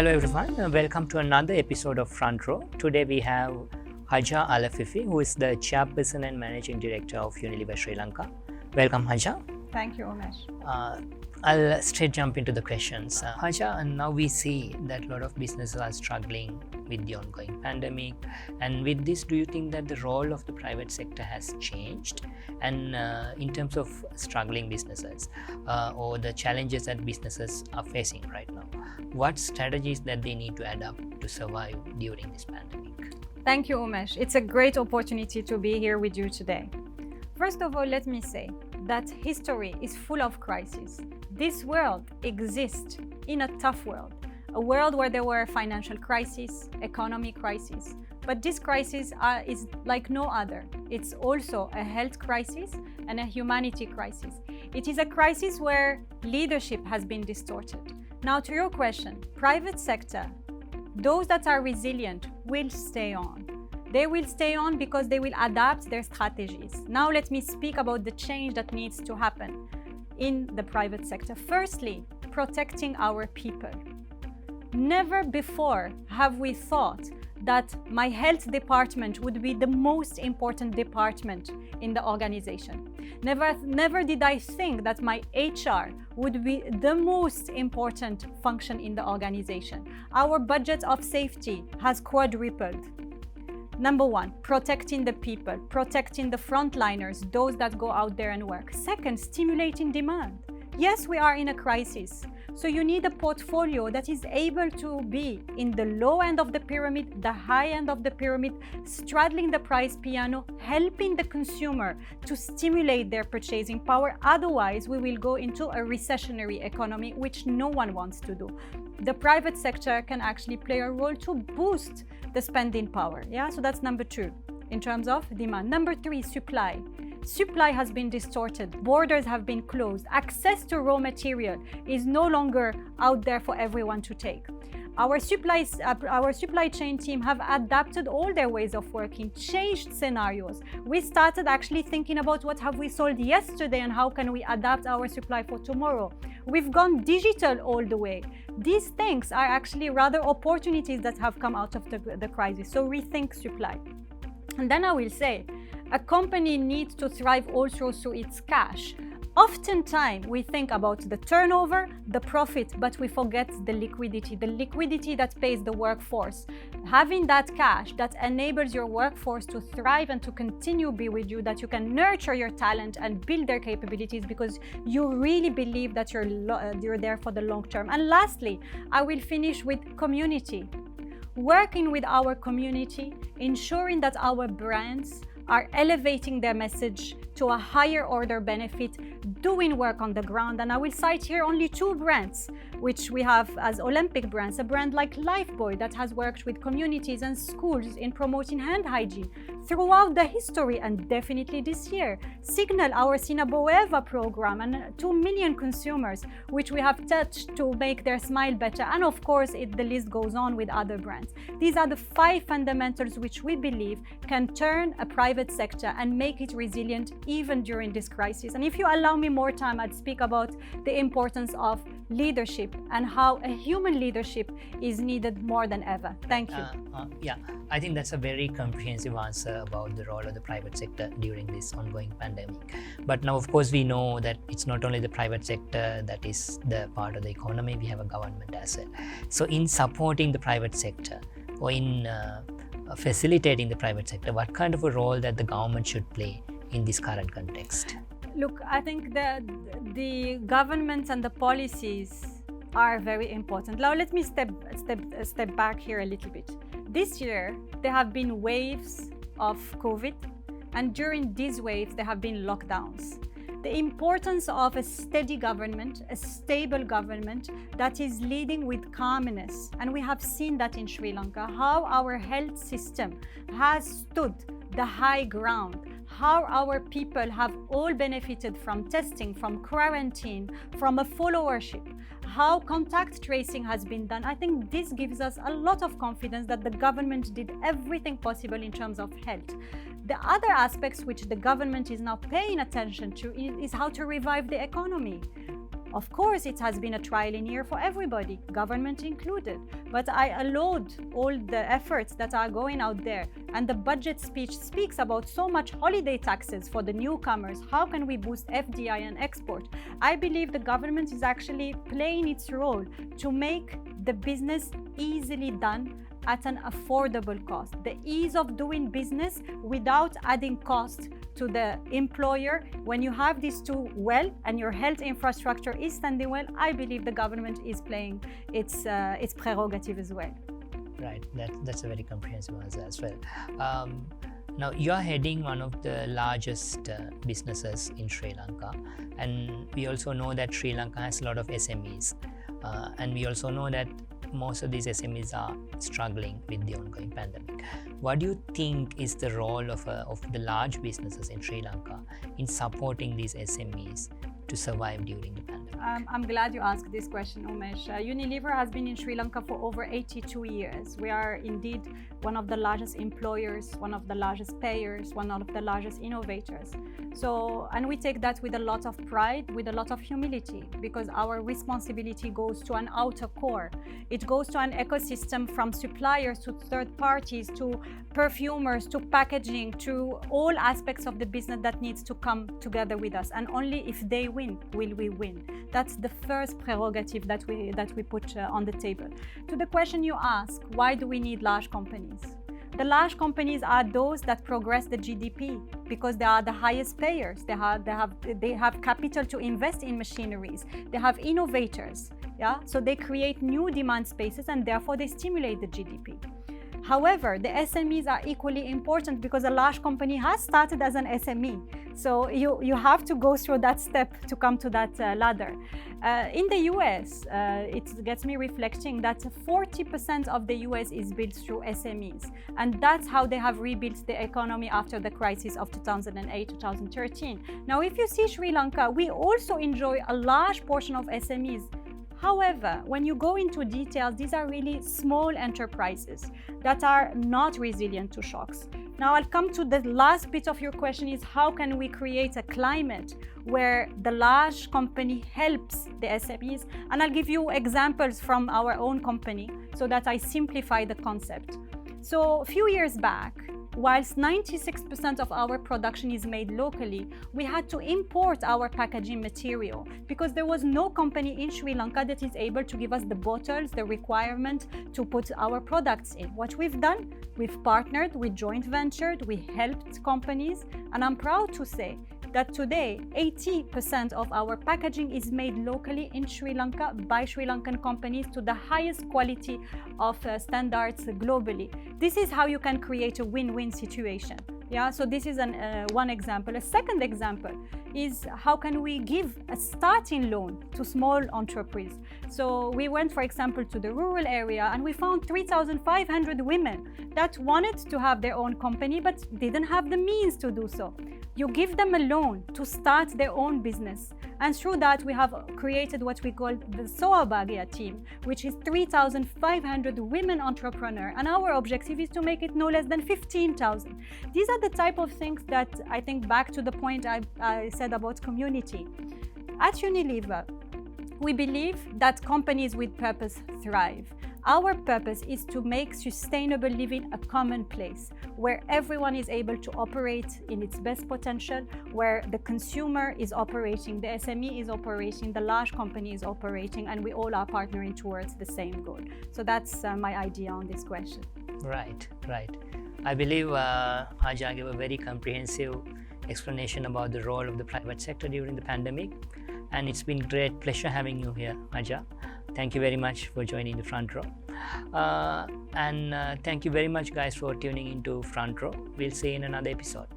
Hello everyone, welcome to another episode of Front Row. Today we have Hajar Alafifi, who is the Chairperson and Managing Director of Unilever Sri Lanka. Welcome Hajar. Thank you, Umesh. I'll straight jump into the questions. Hajar, now we see that a lot of businesses are struggling with the ongoing pandemic, and with this, do you think that the role of the private sector has changed? And in terms of struggling businesses or the challenges that businesses are facing right now, what strategies that they need to adapt to survive during this pandemic? Thank you, Umesh. It's a great opportunity to be here with you today. First of all, let me say that history is full of crises. This world exists in a tough world, a world where there were financial crises, economic crises, but this crisis is like no other. It's also a health crisis and a humanity crisis. It is a crisis where leadership has been distorted. Now to your question, private sector, those that are resilient will stay on. They will stay on because they will adapt their strategies. Now let me speak about the change that needs to happen in the private sector. Firstly, protecting our people. Never before have we thought that my health department would be the most important department in the organization. Never did I think that my HR would be the most important function in the organization. Our budget of safety has quadrupled. Number one, protecting the people, protecting the frontliners, those that go out there and work. Second, stimulating demand. Yes, we are in a crisis. So you need a portfolio that is able to be in the low end of the pyramid, the high end of the pyramid, straddling the price piano, helping the consumer to stimulate their purchasing power. Otherwise, we will go into a recessionary economy, which no one wants to do. The private sector can actually play a role to boost the spending power. So that's number two in terms of demand. Number three, supply. Supply has been distorted, borders have been closed, access to raw material is no longer out there for everyone to take. Our supply chain team have adapted all their ways of working, changed scenarios. We started actually thinking about what have we sold yesterday and how can we adapt our supply for tomorrow. We've gone digital all the way. These things are actually rather opportunities that have come out of the crisis. So rethink supply. And then I will say, a company needs to thrive also through its cash. Oftentimes, we think about the turnover, the profit, but we forget the liquidity that pays the workforce. Having that cash that enables your workforce to thrive and to continue be with you, that you can nurture your talent and build their capabilities because you really believe that you're there for the long term. And lastly, I will finish with community. Working with our community, ensuring that our brands are elevating their message to a higher order benefit, doing work on the ground. And I will cite here only two brands, which we have as Olympic brands. A brand like Lifebuoy that has worked with communities and schools in promoting hand hygiene throughout the history and definitely this year. Signal, our Sinaboeva program, and 2 million consumers, which we have touched to make their smile better. And of course, the list goes on with other brands. These are the 5 fundamentals which we believe can turn a private sector and make it resilient even during this crisis. And if you allow me more time, I'd speak about the importance of leadership and how a human leadership is needed more than ever. Thank you. I think that's a very comprehensive answer about the role of the private sector during this ongoing pandemic. But now, of course, we know that it's not only the private sector that is the part of the economy, we have a government as well. So in supporting the private sector or in facilitating the private sector, what kind of a role that the government should play in this current context? Look, I think that the government and the policies are very important. Now let me step back here a little bit. This year, there have been waves of COVID, and during these waves, there have been lockdowns. The importance of a steady government, a stable government that is leading with calmness. And we have seen that in Sri Lanka, how our health system has stood the high ground, how our people have all benefited from testing, from quarantine, from a followership, how contact tracing has been done. I think this gives us a lot of confidence that the government did everything possible in terms of health. The other aspects which the government is now paying attention to is how to revive the economy. Of course, it has been a trialing year for everybody, government included. But I laud all the efforts that are going out there. And the budget speech speaks about so much holiday taxes for the newcomers. How can we boost FDI and export? I believe the government is actually playing its role to make the business easily done at an affordable cost. The ease of doing business without adding cost to the employer. When you have these two well and your health infrastructure is standing well, I believe the government is playing its prerogative as well. Right, that's a very comprehensive answer as well. Now, you are heading one of the largest businesses in Sri Lanka, and we also know that Sri Lanka has a lot of SMEs, and we also know that most of these SMEs are struggling with the ongoing pandemic. What do you think is the role of the large businesses in Sri Lanka in supporting these SMEs to survive during the pandemic? I'm glad you asked this question, Umesh. Unilever has been in Sri Lanka for over 82 years. We are indeed one of the largest employers, one of the largest payers, one of the largest innovators. And we take that with a lot of pride, with a lot of humility, because our responsibility goes to an outer core. It goes to an ecosystem from suppliers to third parties to perfumers to packaging to all aspects of the business that needs to come together with us. And only if they win will we win. That's the first prerogative that we put on the table. To the question you ask, why do we need large companies? The large companies are those that progress the GDP because they are the highest payers. They have capital to invest in machineries. They have innovators. So they create new demand spaces and therefore they stimulate the GDP. However, the SMEs are equally important because a large company has started as an SME. So you have to go through that step to come to that ladder. In the US, it gets me reflecting that 40% of the US is built through SMEs. And that's how they have rebuilt the economy after the crisis of 2008, 2013. Now, if you see Sri Lanka, we also enjoy a large portion of SMEs. However, when you go into details, these are really small enterprises that are not resilient to shocks. Now, I'll come to the last bit of your question is how can we create a climate where the large company helps the SMEs? And I'll give you examples from our own company so that I simplify the concept. So a few years back, whilst 96% of our production is made locally, we had to import our packaging material because there was no company in Sri Lanka that is able to give us the bottles, the requirement to put our products in. What we've done, we've partnered, we joint ventured, we helped companies, and I'm proud to say that today 80% of our packaging is made locally in Sri Lanka by Sri Lankan companies to the highest quality of standards globally. This is how you can create a win-win situation. So this is one example. A second example is how can we give a starting loan to small entrepreneurs. So we went, for example, to the rural area and we found 3,500 women that wanted to have their own company but didn't have the means to do so. You give them a loan to start their own business. And through that, we have created what we call the Soabagia team, which is 3,500 women entrepreneurs. And our objective is to make it no less than 15,000. These are the type of things that I think back to the point I said about community. At Unilever, we believe that companies with purpose thrive. Our purpose is to make sustainable living a commonplace, where everyone is able to operate in its best potential, where the consumer is operating, the SME is operating, the large company is operating, and we all are partnering towards the same goal. So that's my idea on this question. Right. I believe Hajar gave a very comprehensive explanation about the role of the private sector during the pandemic. And it's been great pleasure having you here, Hajar. Thank you very much for joining the Front Row. And thank you very much, guys, for tuning into Front Row. We'll see you in another episode.